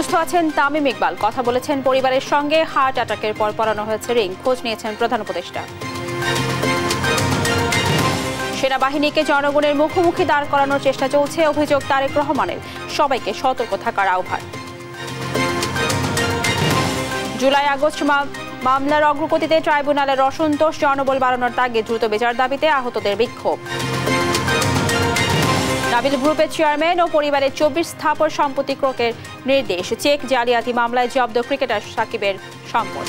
সুস্থ আছেন তামিম ইকবাল। কথা বলেছেন পরিবারের সঙ্গে। হার্ট অ্যাটাকের পর পরানো হয়েছে রিং। খোঁজ নিয়েছেন প্রধান উপদেষ্টা। সেনাবাহিনীকে জনগণের মুখোমুখি দাঁড় করানোর চেষ্টা চলছে, অভিযোগ তারেক রহমানের। সবাইকে সতর্ক থাকার আহ্বান। জুলাই আগস্ট মামলার অগ্রগতিতে ট্রাইব্যুনালের অসন্তোষ, জনবল বাড়ানোর তাগিদ, দ্রুত বিচার দাবিতে আহতদের বিক্ষোভ। নাবিল গ্রুপের চেয়ারম্যান ও পরিবারের 24 স্থাপর সম্পত্তি ক্রয়ের নির্দেশ। চেক জালিয়াতি মামলায় জব্দ ক্রিকেটার সাকিবের সম্পদ।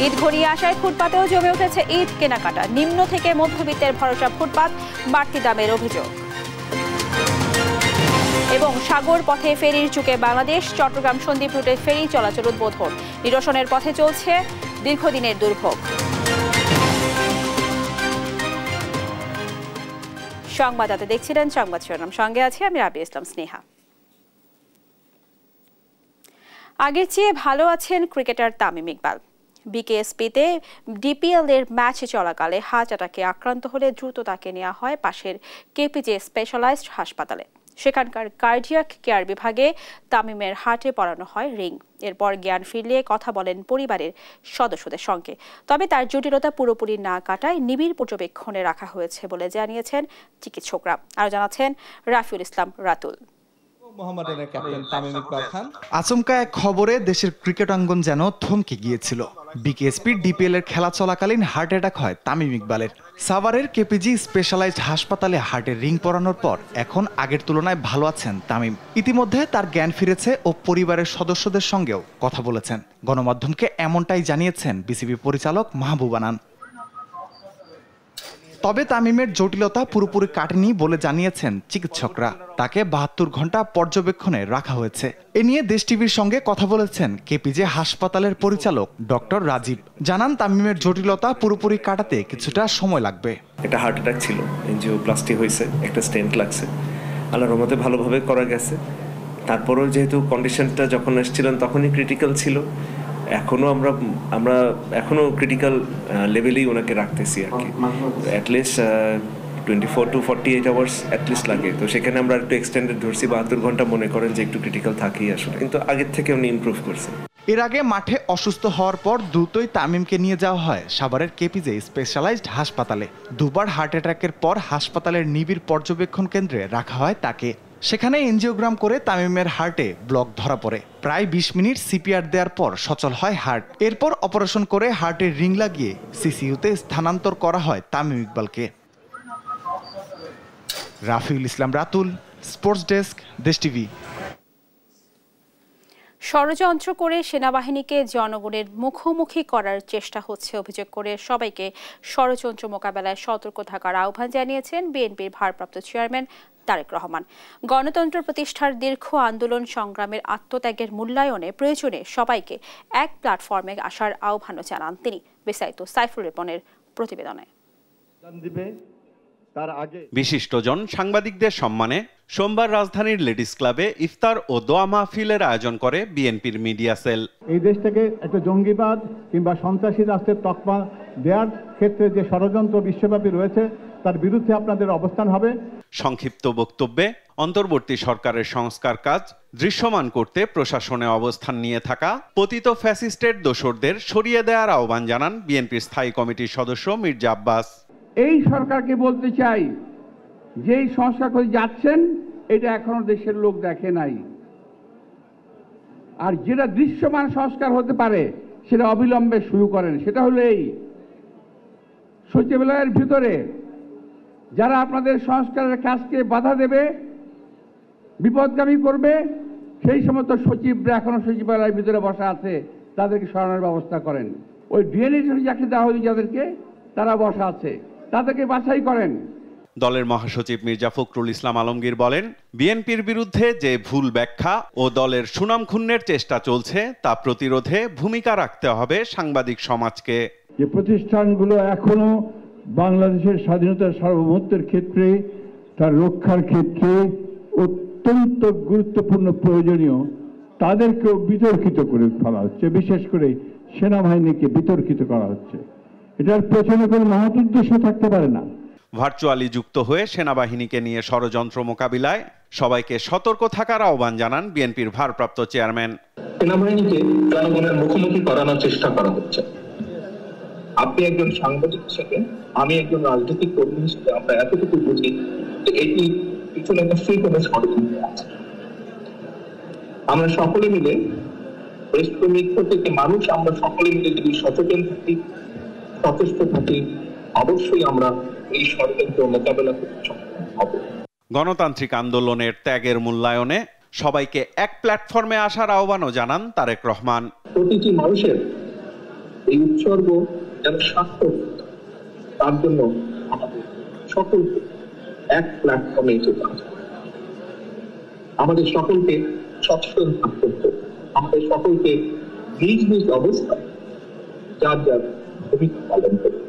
ঈদ ঘনিয়ে আসায় ফুটপাতেও জমে উঠেছে ঈদ কেনাকাটা। নিম্ন থেকে মধ্যবিত্তের ভরসা ফুটপাত, বাড়তি দামের অভিযোগ। এবং সাগর পথে ফেরির চুকে বাংলাদেশ, চট্টগ্রাম সন্দ্বীপ রুটে ফেরি চলাচল উদ্বোধন। নিরসনের পথে চলছে দীর্ঘদিনের দুর্ভোগ। সংবাদদাতা দেখছিলেন সংবাদ শিরোনাম, সঙ্গে আছে আমি রাবিয়া ইসলাম স্নেহা। আগের চেয়ে ভালো আছেন ক্রিকেটার তামিম ইকবাল। বিকেএসপিতে ডিপিএল এর ম্যাচ চলাকালে হার্ট অ্যাটাকে আক্রান্ত হলে দ্রুত তাকে নেওয়া হয় পাশের কেপিজে স্পেশালাইজড হাসপাতালে। সেখানকার কার্ডিয়াক কেয়ার বিভাগে তামিমের হার্টে পরানো হয় রিং। এরপর জ্ঞান ফিরলে কথা বলেন পরিবারের সদস্যদের সঙ্গে। তবে তার জটিলতা পুরোপুরি না কাটায় নিবিড় পর্যবেক্ষণে রাখা হয়েছে বলে জানিয়েছেন চিকিৎসকরা। আরও জানাচ্ছেন রাফিউল ইসলাম রাতুল। আচমকা এক খবরে দেশের ক্রিকেট অঙ্গন যেন থমকে গিয়েছিল। বিকেএসপির ডিপিএল এর খেলা চলাকালীন হার্ট অ্যাটাক হয় তামিম ইকবালের। সাভারের কেপিজি স্পেশালাইজড হাসপাতালে হার্টের রিং পরানোর পর এখন আগের তুলনায় ভালো আছেন তামিম। ইতিমধ্যে তার জ্ঞান ফিরেছে ও পরিবারের সদস্যদের সঙ্গেও কথা বলেছেন। গণমাধ্যমকে এমনটাই জানিয়েছেন বিসিবি পরিচালক মাহবুব আনান। তবে তামিমের জটিলতা পুরোপুরি কাটেনি বলে জানিয়েছেন চিকিৎসকরা। তাকে 72 ঘন্টা পর্যবেক্ষণে রাখা হয়েছে। এ নিয়ে দেশ টিভির সঙ্গে কথা বলেছেন কেপিজে হাসপাতালের পরিচালক ডক্টর রাজীব। জানান তামিমের জটিলতা পুরোপুরি কাটাতে কিছুটা সময় লাগবে। একটা হার্ট অ্যাটাক ছিল, এনজিওপ্লাস্টি হয়েছে, একটা স্টেন্ট লাগছে, আল্লাহর রহমতে ভালোভাবে করা গেছে। তারপরেও যেহেতু কন্ডিশনটা যখন এসেছিলেন তখনই ক্রিটিক্যাল ছিল, আমরা এখনো ক্রিটিক্যাল লেভেলেই ওনাকে রাখতেছি আর কি। অ্যাটলিস্ট 24 to 48 আওয়ার্স অ্যাটলিস্ট লাগে। তো সেখানে আমরা একটু এক্সটেন্ডেড ধরছি, 72 ঘন্টা মনে করেন যে একটু ক্রিটিক্যাল থাকেই আসলে, কিন্তু আগের থেকে উনি ইমপ্রুভ করছেন। এর আগে মাঠে অসুস্থ হওয়ার পর দ্রুতই তামিমকে নিয়ে যাওয়া হয় সাভারের কেপিজে স্পেশালাইজড হাসপাতালে। দুবার হার্ট অ্যাটাকের পর হাসপাতালের নিবিড় পর্যবেক্ষণ কেন্দ্রে রাখা হয় তাকে। সেখানে এনজিওগ্রাম করে তামিমের হার্টে ব্লক ধরা পড়ে। প্রায় 20 মিনিট সিপিআর দেওয়ার পর সচল হয় হার্ট। এরপর অপারেশন করে হার্টের রিং লাগিয়ে সিসিইউতে স্থানান্তর করা হয় তামিম ইকবালকে। রাফিউল ইসলাম রাতুল, স্পোর্টস ডেস্ক, দেশ টিভি। ষড়যন্ত্র করে সেনাবাহিনীকে জনগণের মুখোমুখি করার চেষ্টা হচ্ছে অভিযোগ করে সবাইকে ষড়যন্ত্র মোকাবেলায় সতর্ক থাকার আহ্বান জানিয়েছেন বিএনপির ভারপ্রাপ্ত চেয়ারম্যান তারেক রহমান। গণতন্ত্র প্রতিষ্ঠার দীর্ঘ আন্দোলন সংগ্রামের আত্মত্যাগের মূল্যায়নে প্রয়োজনে সবাইকে এক প্ল্যাটফর্মে আসার আহ্বানও জানান তিনি। বিস্তারিত সাইফুল রিপনের প্রতিবেদনে। বিশিষ্টজন সাংবাদিকদের সম্মানে সোমবার রাজধানীর লেডিস ক্লাবে ইফতার ও দোয়া মাহফিলের আয়োজন করে বিএনপির মিডিয়া সেল। এই দেশটাকে একটা জঙ্গিবাদ কিংবা সন্ত্রাসী রাষ্ট্রের তকমা দেওয়ার ক্ষেত্রে যে ষড়যন্ত্র বিশ্বব্যাপী রয়েছে তার বিরুদ্ধে আপনাদের অবস্থান হবে। সংক্ষিপ্ত বক্তব্যে অন্তর্বর্তী সরকারের সংস্কার কাজ দৃশ্যমান করতে প্রশাসনে অবস্থান নিয়ে থাকা পতিত ফ্যাসিস্টের দোসরদের সরিয়ে দেওয়ার আহ্বান জানান বিএনপির স্থায়ী কমিটির সদস্য মির্জা আব্বাস। এই সরকারকে বলতে চাই, যেই সংস্কার করে যাচ্ছেন এটা এখনো দেশের লোক দেখে নাই। আর যেটা দৃশ্যমান সংস্কার হতে পারে সেটা অবিলম্বে শুরু করেন। সেটা হলো এই সচিবালয়ের ভিতরে যারা আপনাদের সংস্কারের কাজকে বাধা দেবে, বিপদগামী করবে, সেই সমস্ত সচিবরা এখনো সচিবালয়ের ভিতরে বসা আছে, তাদেরকে সরানোর ব্যবস্থা করেন। ওই ডিএনএ চাকরি দেওয়া হয়েছে যাদেরকে, তারা বসা আছে, তাদেরকে বাছাই করেন। দলের মহাসচিব মির্জা ফখরুল ইসলাম আলমগীর বলেন, বিএনপির বিরুদ্ধে যে ভুল ব্যাখ্যা ও দলের সুনাম ক্ষুণ্ণের চেষ্টা চলছে তা প্রতিরোধে ভূমিকা রাখতে হবে সাংবাদিক সমাজকে। যে প্রতিষ্ঠানগুলো এখনো বাংলাদেশের স্বাধীনতার সার্বভৌমত্বের ক্ষেত্রে, তার রক্ষার ক্ষেত্রে অত্যন্ত গুরুত্বপূর্ণ প্রয়োজনীয়, তাদেরকেও বিতর্কিত করে ফেলা হচ্ছে। বিশেষ করে সেনাবাহিনীকে বিতর্কিত করা হচ্ছে। এটার পেছনে কোনো মহৎ উদ্দেশ্য থাকতে পারে না। ভার্চুয়ালি যুক্ত হয়ে সেনাবাহিনীকে নিয়ে ষড়যন্ত্র মোকাবিলায় সবাইকে সতর্ক থাকার আহ্বান জানান বিএনপির ভারপ্রাপ্ত চেয়ারম্যান। সেনাবাহিনীকে জনগণের মুখোমুখি করানোর চেষ্টা করা হচ্ছে। আপনি একজন সাংবাদিক হিসেবে, আমি একজন রাজনৈতিক কর্মী হিসেবে আমরা এতটুকু বুঝি যে এটি পিছনে নিশ্চয়ই কোনো ষড়যন্ত্র আছে। আমরা সকলে মিলে দেশপ্রেমিক প্রত্যেকটি মানুষ আমরা সকলে মিলে যদি সচেতন থাকি, সচেষ্ট থাকি, অবশ্যই আমরা এই ষড়যন্ত্র মোকাবেলা করতে সক্ষম হব। গণতান্ত্রিক আন্দোলনের ত্যাগের মূল্যায়নে সবাইকে এক প্ল্যাটফর্মে আসার আহ্বানও জানান তারেক রহমান। প্রতিটি মানুষের এই উৎসর্গ যেন সার্থক, তার জন্য আমাদের সকলকে এক প্ল্যাটফর্মে এসে আমাদের সকলকে সচেতন থাকতে হবে। আমাদের সকলকে নিজ নিজ অবস্থায় যার যার ভূমিকা পালন করতে।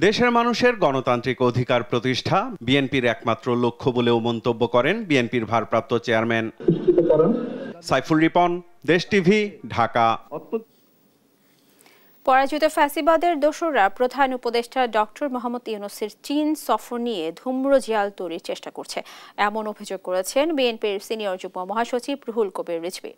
দেশের মানুষের গণতান্ত্রিক অধিকার প্রতিষ্ঠা বিএনপির একমাত্র লক্ষ্য বলেও মন্তব্য করেন বিএনপির ভারপ্রাপ্ত চেয়ারম্যান। সাইফুল রিপন, দেশ টিভি, ঢাকা। পরাজিত ফ্যাসিবাদের দোসররা প্রধান উপদেষ্টা ডক্টর মোহাম্মদ ইউনূসের চীন সফর নিয়ে ধূম্রজাল তৈরির চেষ্টা করছে, এমন অভিযোগ করেছেন বিএনপির সিনিয়র যুগ্ম মহাসচিব রুহুল কবির রিজভী।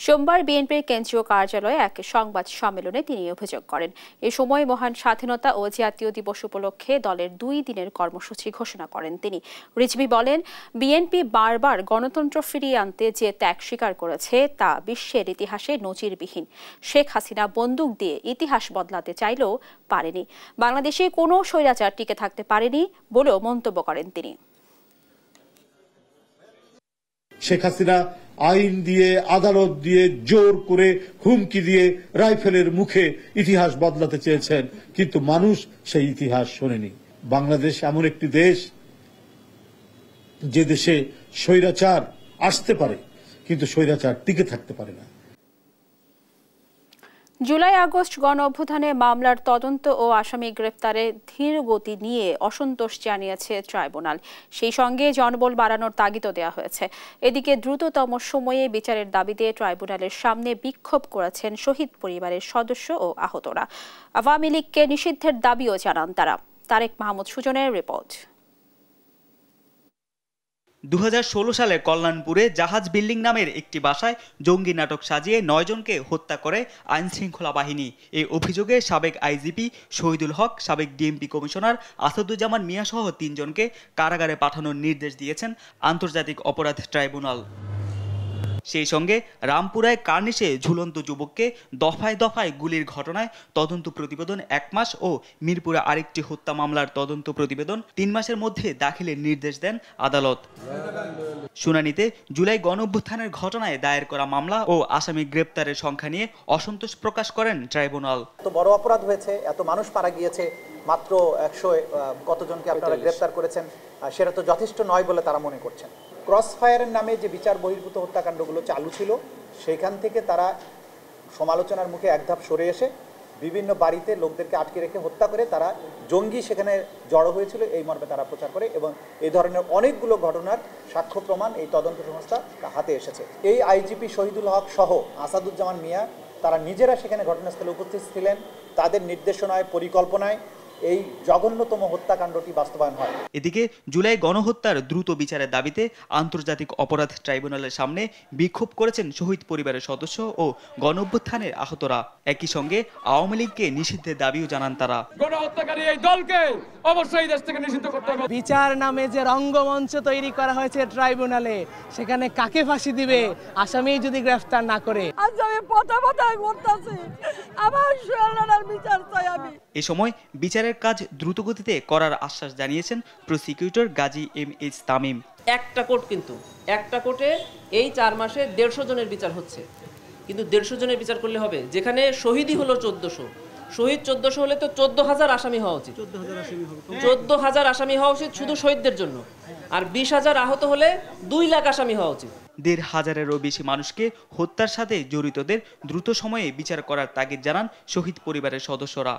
সোমবার বিএনপির কেন্দ্রীয় কার্যালয়ে এক সংবাদ সম্মেলনে তিনি অভিযোগ করেন। এ সময় মহান স্বাধীনতা ও জাতীয় দিবস উপলক্ষে দলের 2 দিনের কর্মসূচি ঘোষণা করেন তিনি। রিজভী বলেন, বিএনপি বারবার গণতন্ত্র ফিরিয়ে আনতে যে ত্যাগ স্বীকার করেছে তা বিশ্বের ইতিহাসে নজিরবিহীন। শেখ হাসিনা বন্দুক দিয়ে ইতিহাস বদলাতে চাইলেও পারেনি। বাংলাদেশে কোনো স্বৈরাচার টিকে থাকতে পারেনি বলেও মন্তব্য করেন তিনি। শেখ হাসিনা আইন দিয়ে, আদালত দিয়ে, জোর করে, হুমকি দিয়ে রাইফেলের মুখে ইতিহাস বদলাতে চেয়েছেন, কিন্তু মানুষ সেই ইতিহাস শোনেনি। বাংলাদেশ এমন একটি দেশ যে দেশে স্বৈরাচার আসতে পারে কিন্তু স্বৈরাচার টিকে থাকতে পারে না। জুলাই আগস্ট গণ অভ্যুত্থানে মামলার তদন্ত ও আসামি গ্রেপ্তারে ধীর গতি নিয়ে অসন্তোষ জানিয়েছে ট্রাইব্যুনাল। সেই সঙ্গে জনবল বাড়ানোর তাগিদও দেওয়া হয়েছে। এদিকে দ্রুততম সময়ে বিচারের দাবিতে ট্রাইব্যুনালের সামনে বিক্ষোভ করেছেন শহীদ পরিবারের সদস্য ও আহতরা। আওয়ামী লীগকে নিষিদ্ধের দাবিও জানান তারা। তারেক মাহমুদ সুজনের রিপোর্ট। 2016 সালে কল্যাণপুরে জাহাজ বিল্ডিং নামের একটি বাসায় জঙ্গি নাটক সাজিয়ে 9 জনকে হত্যা করে আইনশৃঙ্খলা বাহিনী। এই অভিযোগে সাবেক আইজিপি শহীদুল হক, সাবেক ডিএমপি কমিশনার আসাদুজ্জামান মিয়া সহ 3 জনকে কারাগারে পাঠানোর নির্দেশ দিয়েছেন আন্তর্জাতিক অপরাধ ট্রাইব্যুনাল। সেই সঙ্গে রামপুরায় কার্নিশে ঝুলন্ত যুবককে দফায় দফায় গুলির ঘটনায় তদন্ত প্রতিবেদন 1 মাস ও মিরপুরে আরেকটি হত্যা মামলার তদন্ত প্রতিবেদন 3 মাসের মধ্যে দাখিলের নির্দেশ দেন আদালত। শুনানিতে জুলাই গণঅভ্যুত্থানের ঘটনায় দায়ের করা মামলা ও আসামি গ্রেপ্তারের সংখ্যা নিয়ে অসন্তোষ প্রকাশ করেন ট্রাইব্যুনাল। এত বড় অপরাধ হয়েছে, এত মানুষ মারা গিয়েছে, মাত্র 100 কতজনকে আপনারা গ্রেপ্তার করেছেন, সেটা তো যথেষ্ট নয় বলে তারা মনে করছেন। ক্রস ফায়ারের নামে যে বিচার বহির্ভূত হত্যাকাণ্ডগুলো চালু ছিল, সেখান থেকে তারা সমালোচনার মুখে এক ধাপ সরে এসে বিভিন্ন বাড়িতে লোকদেরকে আটকে রেখে হত্যা করে তারা জঙ্গি সেখানে জড়ো হয়েছিল এই মর্মে তারা প্রচার করে, এবং এই ধরনের অনেকগুলো ঘটনার সাক্ষ্য প্রমাণ এই তদন্ত সংস্থা হাতে এসেছে। এই আইজিপি শহীদুল হক সহ আসাদুজ্জামান মিয়া তারা নিজেরা সেখানে ঘটনাস্থলে উপস্থিত ছিলেন। তাদের নির্দেশনায়, পরিকল্পনায় এই জঘন্যতম হত্যাকাণ্ডটি বাস্তবায়ন হয়। এদিকে জুলাই গণহত্যার দ্রুত বিচারের দাবিতে আন্তর্জাতিক অপরাধ ট্রাইব্যুনালের সামনে বিক্ষোভ করেছেন শহীদ পরিবারের সদস্য ও গণঅভ্যুত্থানের আহতরা। একই সঙ্গে আওয়ামী লীগকে নিষিদ্ধের দাবিও জানান তারা। গণহত্যাকারী এই দলকে অবশ্যই দেশ থেকে নিষিদ্ধ করতে হবে। বিচার নামে যে রঙ্গমঞ্চ তৈরি করা হয়েছে ট্রাইব্যুনালে, সেখানে কাকে ফাঁসি দিবে আসামি যদি গ্রেফতার না করে? আজ আমি পটাপটাই করতেছি, আমার সোনার বিচার চাই আমি। এই সময় বিচারের কাজ দ্রুতগতিতে করার আশ্বাস জানিয়েছেন প্রসিকিউটর গাজী এম.এইচ. তামিম। একটা কোর্টে এই 4 মাসে 150 জনের বিচার হচ্ছে, কিন্তু 150 জনের বিচার করলে হবে? যেখানে শহীদই হলো 1400, শহীদ 1400 হলে তো 14,000 আসামি হওয়া উচিত। 14,000 আসামি হওয়া উচিত শুধু শহীদদের জন্য, আর 20,000 আহত হলে 2 লাখ আসামি হওয়া উচিত। 1,500-এরও বেশি মানুষকে হত্যার সাথে জড়িতদের দ্রুত সময়ে বিচার করার তাগিদ জানান শহীদ পরিবারের সদস্যরা।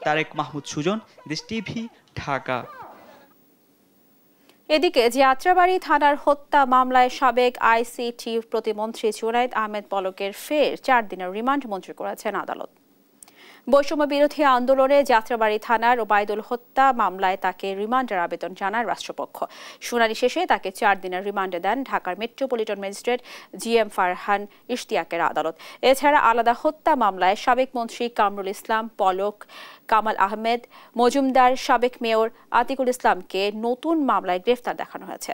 তারেক মাহমুদ সুজন, দেশ টিভি, ঢাকা। এদিকে যাত্রাবাড়ী থানার হত্যা মামলায় সাবেক আইসিটি প্রতিমন্ত্রী জুনায়েদ আহমেদ পলকের ফের 4 দিনের রিমান্ড মঞ্জুর করেছেন আদালত। বৈষম্য বিরোধী আন্দোলনে যাত্রাবাড়ী থানার ওবায়দুল হত্যা মামলায় তাকে রিমান্ডের আবেদন জানায় রাষ্ট্রপক্ষ। শুনানি শেষে তাকে 4 দিনের রিমান্ডে দেন ঢাকার মেট্রোপলিটন ম্যাজিস্ট্রেট GM ফারহান ইশতিয়াকের আদালত। এছাড়া আলাদা হত্যা মামলায় সাবেক মন্ত্রী কামরুল ইসলাম, পলক, কামাল আহমেদ মজুমদার, সাবেক মেয়র আতিকুল ইসলামকে নতুন মামলায় গ্রেফতার দেখানো হয়েছে।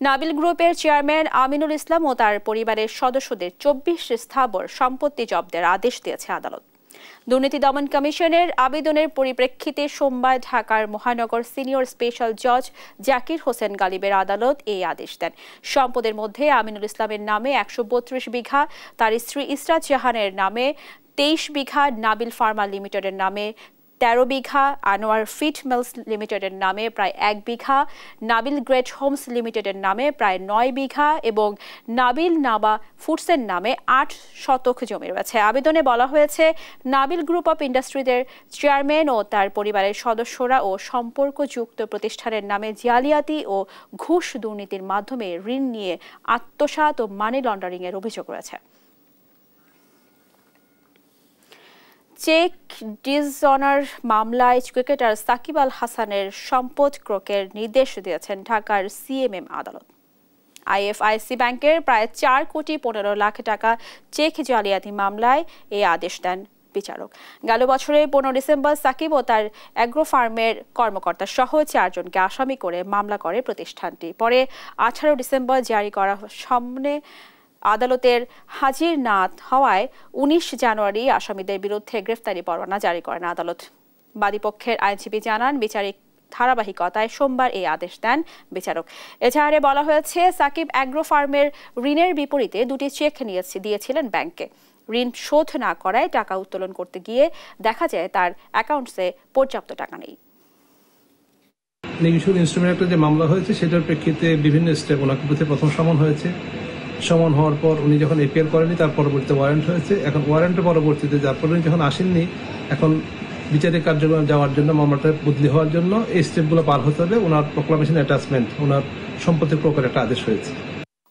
নাবিল গ্রুপের চেয়ারম্যান আমিনুল ইসলাম ও তার পরিবারের সদস্যদের 24 স্থাবর সম্পত্তি জব্দের আদেশ দিয়েছে আদালত। দুর্নীতি দমন কমিশনের আবেদনের পরিপ্রেক্ষিতে সোমবার ঢাকার মহানগর সিনিয়র স্পেশাল জজ জাকির হোসেন গালিবের আদালত এই আদেশ দেন। সম্পদের মধ্যে আমিনুল ইসলামের নামে 132 বিঘা, তার স্ত্রী ইসরাত জাহানের নামে 23 বিঘা, নাবিল ফার্মা লিমিটেডের নামে 13 বিঘা, আনোয়ার ফিট মিলস লিমিটেডের নামে প্রায় 1 বিঘা, নাবিল গ্রেট হোমস লিমিটেডের নামে প্রায় 9 বিঘা এবং নাবিল নাবা ফুডসের নামে 8 শতক জমি রয়েছে। আবেদনে বলা হয়েছে, নাবিল গ্রুপ অফ ইন্ডাস্ট্রিজের চেয়ারম্যান ও তার পরিবারের সদস্যরা ও সম্পর্কযুক্ত প্রতিষ্ঠানের নামে জালিয়াতি ও ঘুষ দুর্নীতির মাধ্যমে ঋণ নিয়ে আত্মসাৎ ও মানি লন্ডারিংয়ের অভিযোগ রয়েছে। চেক ডিসঅনার মামলায় ক্রিকেটার সাকিব আল হাসানের সম্পদ ক্রয়ের নির্দেশ দিয়েছেন ঢাকার CMM আদালত। IFIC ব্যাংকের প্রায় 4 কোটি 15 লাখ টাকা চেক জালিয়াতি মামলায় এই আদেশ দেন বিচারক। গেল বছরের 15 ডিসেম্বর সাকিব ও তার অ্যাগ্রো ফার্মের কর্মকর্তা সহ 4 জনকে আসামি করে মামলা করে প্রতিষ্ঠানটি। পরে 18 ডিসেম্বর জারি করা সামনে আদালতের হাজির না হওয়ায় 19 জানুয়ারি আসামিদের বিরুদ্ধে গ্রেফতারি পরোয়ানা জারি করেন আদালত। বাদীপক্ষের আইনজীবী জানান, বিচারিক ধারাবাহিকতায় সোমবার এই আদেশ দেন বিচারক। এজাহারে বলা হয়েছে, সাকিব অ্যাগ্রো ফার্মের ঋণের বিপরীতে 2টি চেক দিয়েছিলেন ব্যাংকে। ঋণ শোধ না করায় টাকা উত্তোলন করতে গিয়ে দেখা যায় তার অ্যাকাউন্টসে পর্যাপ্ত টাকা নেই। নেগোশিয়েবল ইনস্ট্রুমেন্ট একটা যে মামলা হয়েছে সেটার প্রেক্ষিতে বিভিন্ন স্টেপ ওনাকে বিরুদ্ধে প্রথম সমন হয়েছে। সমন হওয়ার পর উনি যখন এপিয়ার করেনি তার পরবর্তীতে ওয়ারেন্ট হয়েছে। এখন ওয়ারেন্টের পরবর্তীতে যার পর উনি যখন আসেননি, এখন বিচারিক কার্যক্রমে যাওয়ার জন্য মামলাটা বদলি হওয়ার জন্য এই স্টেপগুলো পার হতে হবে। ওনার প্রোক্লামেশন অ্যাটাচমেন্ট, ওনার সম্পত্তি প্রকার একটা আদেশ হয়েছে।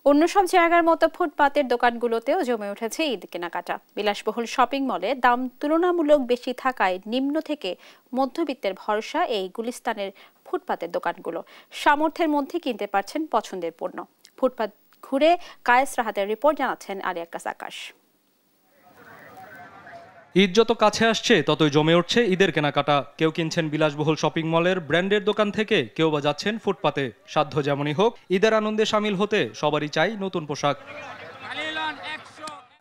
অন্য সব জায়গার মতো ফুটপাতের দোকানগুলোতেও জমে উঠেছে ঈদ কেনাকাটা। বিলাসবহুল শপিং মলে দাম তুলনামূলক বেশি থাকায় নিম্ন থেকে মধ্যবিত্তের ভরসা এই গুলিস্তানের ফুটপাতের দোকানগুলো। সামর্থ্যের মধ্যে কিনতে পারছেন পছন্দের পণ্য। ফুটপাত ঘুরে কায়েস রাহাতের রিপোর্ট জানাচ্ছেন আলী আক্কাস আকাশ। ঈদ যত কাছে আসছে ততই জমে উঠছে ঈদের কেনাকাটা। কেউ কিনছেন বিলাসবহুল শপিং মলের ব্র্যান্ডের দোকান থেকে, কেউ বা যাচ্ছেন ফুটপাতে। সাধ্য যেমনই হোক, ঈদের আনন্দে সামিল হতে সবারই চাই নতুন পোশাক।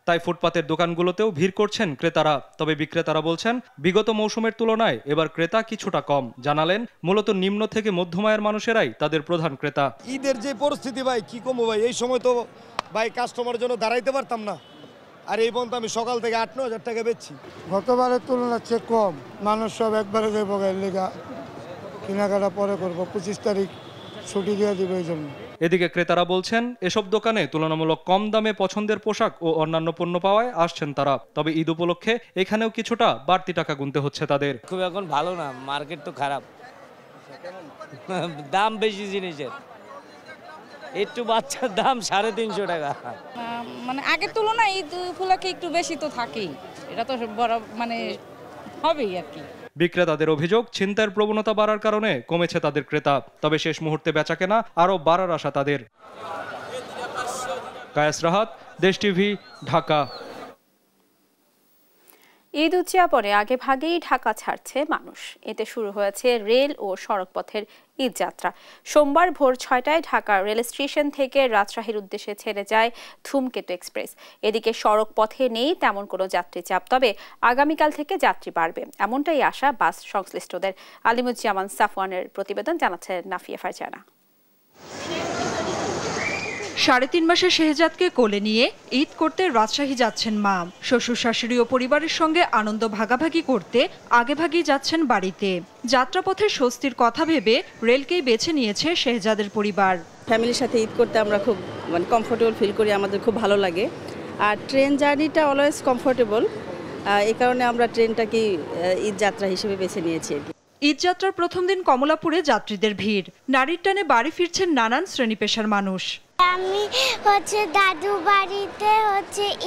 তাই ফুটপাতের দোকানগুলোতেও ভিড় করছেন ক্রেতারা। তবে বিক্রেতারা বলছেন, বিগত মৌসুমের তুলনায় এবার ক্রেতা কিছুটা কম। জানালেন, মূলত নিম্ন থেকে মধ্যম আয়ের মানুষেরাই তাদের প্রধান ক্রেতা। ঈদের যে পরিস্থিতি ভাই, কি কমবো ভাই, এই সময় তো ভাই কাস্টমারের জন্য দাঁড়াইতে পারতাম না। আর এই পর্যন্ত আমি সকাল থেকে 8-9 হাজার টাকা বেচছি। গতবারের তুলনায় চেয়ে কম। মানুষ সব একবারে দেবো লেগা, কেনাকাটা পরে করবো, 25 তারিখ ছুটি দিয়ে দিবে এই জন্য। এদিকে ক্রেতারা বলছেন, এসব দোকানে তুলনামূলক কম দামে পছন্দের পোশাক ও অন্যান্য পণ্য পাওয়ায় আসছেন তারা। তবে ঈদ উপলক্ষে এখানেও কিছুটা বাড়তি টাকা গুনতে হচ্ছে তাদের। খুব এখন ভালো না, মার্কেট তো খারাপ, দাম বেশি জিনিসের। একটু বাচ্চার দাম 350 টাকা। মানে আগের তুলনায় ঈদ উপলক্ষে একটু বেশি তো থাকেই, এটা তো বড় মানে হবেই আর কি। বিক্রেতাদের অভিযোগ, ছিনতাইয়ের প্রবণতা বাড়ার কারণে কমেছে তাদের ক্রেতা। তবে শেষ মুহূর্তে বেচাকেনা আরও বাড়ার আশা তাদের। কায়েস রাহাত, দেশ টিভি, ঢাকা। ঈদ উদযাপনে আগে ভাগেই ঢাকা ছাড়ছে মানুষ। এতে শুরু হয়েছে রেল ও সড়কপথের ঈদ যাত্রা। সোমবার ভোর 6টায় ঢাকা রেল স্টেশন থেকে রাজশাহীর উদ্দেশ্যে ছেড়ে যায় ধূমকেতু এক্সপ্রেস। এদিকে সড়ক পথে নেই তেমন কোনো যাত্রী চাপ, তবে আগামীকাল থেকে যাত্রী বাড়বে, এমনটাই আশা বাস সংশ্লিষ্টদের। আলিমুজ্জামান সাফওয়ানের প্রতিবেদন, জানাচ্ছে নাফিয়া ফারজানা। 3.5 মাসের শেহজাদকে কোলে নিয়ে ঈদ করতে রাজশাহী যাচ্ছেন মা। শ্বশুর শাশুড়ি ও পরিবারের সঙ্গে আনন্দ ভাগাভাগি করতে আগেভাগেই যাচ্ছেন বাড়িতে। যাত্রাপথের স্বস্তির কথা ভেবে রেলকেই বেছে নিয়েছে শেহজাদের পরিবার। ফ্যামিলির সাথে ঈদ করতে আমরা খুব কমফোর্টেবল ফিল করি, আমাদের খুব ভালো লাগে। আর ট্রেন জার্নিটা অলওয়েজ কমফোর্টেবল, এই কারণে আমরা ট্রেনটাকে ঈদ যাত্রা হিসেবে বেছে নিয়েছি। ঈদযাত্রার প্রথম দিন কমলাপুরে যাত্রীদের ভিড়। নারীর টানে বাড়ি ফিরছেন নানান শ্রেণী পেশার মানুষ। আমি দাদু বাড়িতে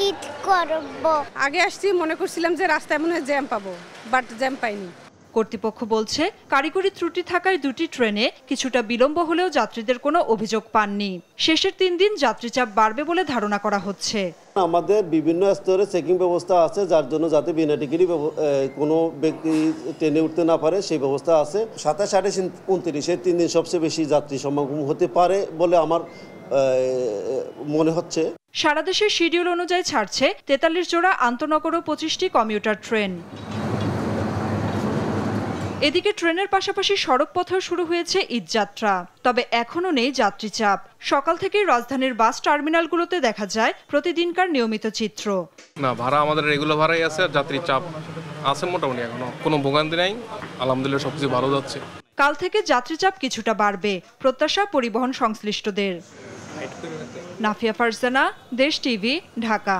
ঈদ করব। আগে আসছি মনে করছিলাম যে রাস্তায় মনে হয় জ্যাম পাবো, বাট জ্যাম পাইনি। কর্তৃপক্ষ বলছে কারিগরি ত্রুটি থাকায় দুটি ট্রেনে কিছুটা বিলম্ব হলেও যাত্রীদের কোনো অভিযোগ পাননি। শেষের 3 দিন যাত্রী চাপ বাড়বে বলে ধারণা করা হচ্ছে। আমাদের বিভিন্ন স্তরে চেকিং ব্যবস্থা আছে, যার জন্য যাতে বিনা টিকিটই কোনো ব্যক্তি ট্রেনে উঠতে না পারে সেই ব্যবস্থা আছে। 27, 28, 29 এই 3 দিন সবচেয়ে বেশি যাত্রী সমাগম হতে পারে বলে আমার মনে হচ্ছে। সারা দেশের শিডিউল অনুযায়ী ছাড়ছে 43 জোড়া আন্তনগর ও 25টি কমিউটার ট্রেন। এদিকে ট্রেনের পাশাপাশি সড়ক পথেও শুরু হয়েছে ঈদযাত্রা। তবে এখনো নেই যাত্রী চাপ। সকাল থেকেই রাজধানীর বাস টার্মিনালগুলোতে দেখা যায় প্রতিদিনকার নিয়মিত চিত্র। না, ভাড়া আমাদের রেগুলার ভাড়াই আছে, যাত্রী চাপ আছে মোটামুটি, এখনো কোনো ভোগান্তি নাই, আলহামদুলিল্লাহ সবকিছু ভালো যাচ্ছে। কাল থেকে যাত্রী চাপ কিছুটা বাড়বে, প্রত্যাশা পরিবহন সংশ্লিষ্টদের। নাফিয়া ফারজানা, দেশ টিভি, ঢাকা।